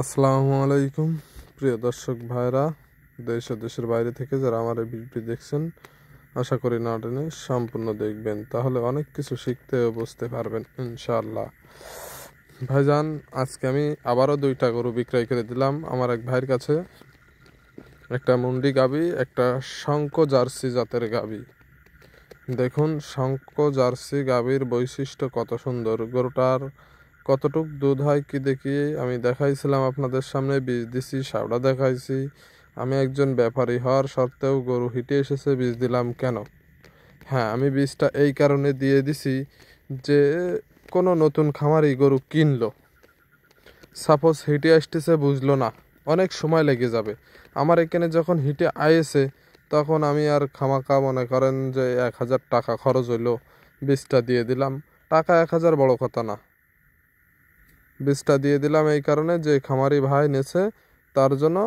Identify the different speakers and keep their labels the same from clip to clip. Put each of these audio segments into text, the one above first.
Speaker 1: আসসালামু আলাইকুম প্রিয় দর্শক ভাইরা, দেশ ও দেশের বাইরে থেকে যারা আমার এই ভিডিওটি দেখছেন, আশা করি না টেনে সম্পূর্ণ দেখবেন, তাহলে অনেক কিছু শিখতে ও বুঝতে পারবেন ইনশাআল্লাহ। ভাইজান, আজকে আমি আবারও 2টা গরু বিক্রয় করে দিলাম আমার এক ভাইয়ের কাছে। একটা মুন্ডি গাবি, একটা শঙ্খ জার্সি জাতের গাবি। দেখুন শঙ্খ জার্সি গাবির বৈশিষ্ট্য কত সুন্দর, গরুটার কতটুক দুধ হয় কি দেখি আমি দেখাইছিলাম আপনাদের সামনে, বীজ দিছি, সাবড়া দেখাইছি। আমি একজন ব্যাপারী হওয়ার সত্ত্বেও গরু হিটে এসেছে, বীজ দিলাম কেন? হ্যাঁ, আমি বীজটা এই কারণে দিয়ে দিছি যে কোনো নতুন খামারি গরু কিনলো, সাপোজ হিটে আসতেছে, বুঝলো না, অনেক সময় লেগে যাবে। আমার এখানে যখন হিটে আয়েছে তখন আমি আর খামাকা মনে করেন যে 1000 টাকা খরচ হইলো, বীজটা দিয়ে দিলাম। টাকা 1000 বড় কথা না, বীজটা দিয়ে দিলাম এই কারণে যে খামারি ভাই নেছে তার জন্য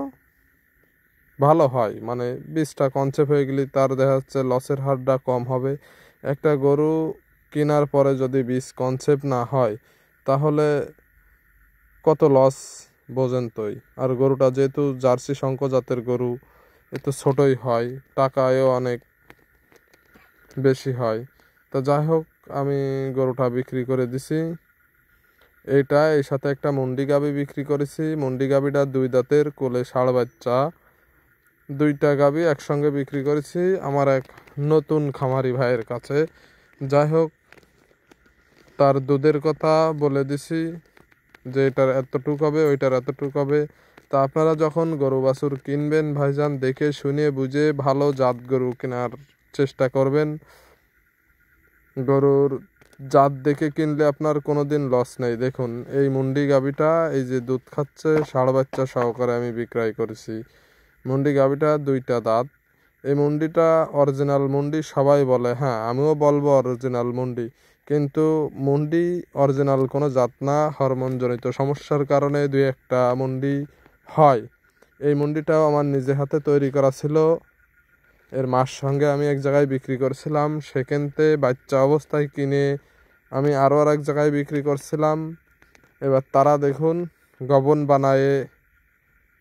Speaker 1: ভালো হয়, মানে বীজটা কনসেপ্ট হয়ে গেলে তার দেখা যাচ্ছে লসের হারটা কম হবে। একটা গরু কেনার পরে যদি বীজ কনসেপ্ট না হয় তাহলে কত লস বোঝেন তোই। আর গরুটা যেহেতু জার্সি শঙ্খ জাতের গরু, একটু ছোটই হয়, টাকায়ও অনেক বেশি হয়। তো যাই হোক, আমি গরুটা বিক্রি করে দিছি। এইটা এর সাথে একটা মুন্ডি গাবি বিক্রি করেছি। মুন্ডি গাবিটা 2 দাঁতের, কোলে ষাঁড় বাচ্চা। 2টা গাবি একসঙ্গে বিক্রি করেছি আমার এক নতুন খামারি ভাইয়ের কাছে। যাই হোক, তার দুধের কথা বলে দিছি যে এটার এতটুক হবে, ওইটার এতটুক হবে। তা আপনারা যখন গরু বাছুর কিনবেন ভাইজান, দেখে শুনে বুঝে ভালো জাত গরু কেনার চেষ্টা করবেন। গরুর জাত দেখে কিনলে আপনার কোনো দিন লস নেই। দেখুন এই মুন্ডি গাবিটা, এই যে দুধ খাচ্ছে, ষাঁড় বাচ্চা সহকারে আমি বিক্রয় করেছি। মুন্ডি গাবিটা 2টা দাঁত। এই মুন্ডিটা অরিজিনাল মুন্ডি সবাই বলে, হ্যাঁ আমিও বলবো অরিজিনাল মুন্ডি, কিন্তু মুন্ডি অরিজিনাল কোনো জাত না। হরমোনজনিত সমস্যার কারণে 2-1টা মুন্ডি হয়। এই মুন্ডিটাও আমার নিজে হাতে তৈরি করা ছিল। এর মার সঙ্গে আমি এক জায়গায় বিক্রি করছিলাম, সেখানতে বাচ্চা অবস্থায় কিনে আমি আরও এক জায়গায় বিক্রি করছিলাম। এবার তারা দেখুন গবন বানায়ে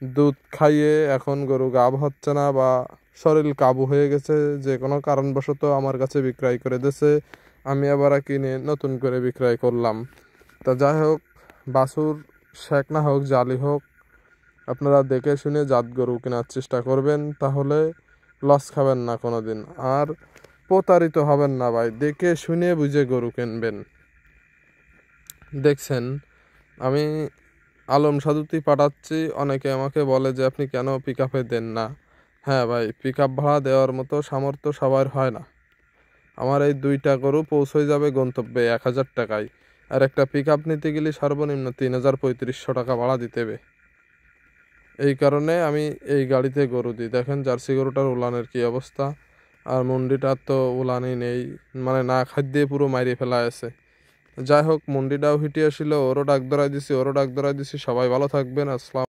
Speaker 1: দুধ খাইয়ে এখন গরু গাব হচ্ছে না বা শরীর কাবু হয়ে গেছে, যে কোনো কারণবশত আমার কাছে বিক্রয় করে দিয়েছে। আমি আবার কিনে নতুন করে বিক্রয় করলাম। তা যাই হোক, বাছুর শেখ না হোক জালি হোক, আপনারা দেখে শুনে জাত গরু কেনার চেষ্টা করবেন, তাহলে লস খাবেন না কোনো দিন, আর প্রতারিত হবেন না ভাই। দেখে শুনে বুঝে গরু কিনবেন। দেখছেন আমি আলম সাদুতি পাঠাচ্ছি, অনেকে আমাকে বলে যে আপনি কেন পিক আপে দেন না। হ্যাঁ ভাই, পিক আপ ভাড়া দেওয়ার মতো সামর্থ্য সবার হয় না। আমার এই 2টা গরু পৌঁছে যাবে গন্তব্যে 1000 টাকায়, আর একটা পিক আপ নিতে গেলে সর্বনিম্ন 3500 টাকা ভাড়া দিতে হবে। এই কারণে আমি এই গাড়িতে গরু দিই। দেখেন জার্সি গরুটার উলানের কি অবস্থা, আর মুন্ডিটার তো উলানই নেই, মানে না খাদ্যে পুরো মাইরে ফেলা আছে। যাই হোক, মুন্ডিটাও হিটে আসছিল, ওরও ডাক ধরাই দিছি, সবাই ভালো থাকবেন। আসসালাম।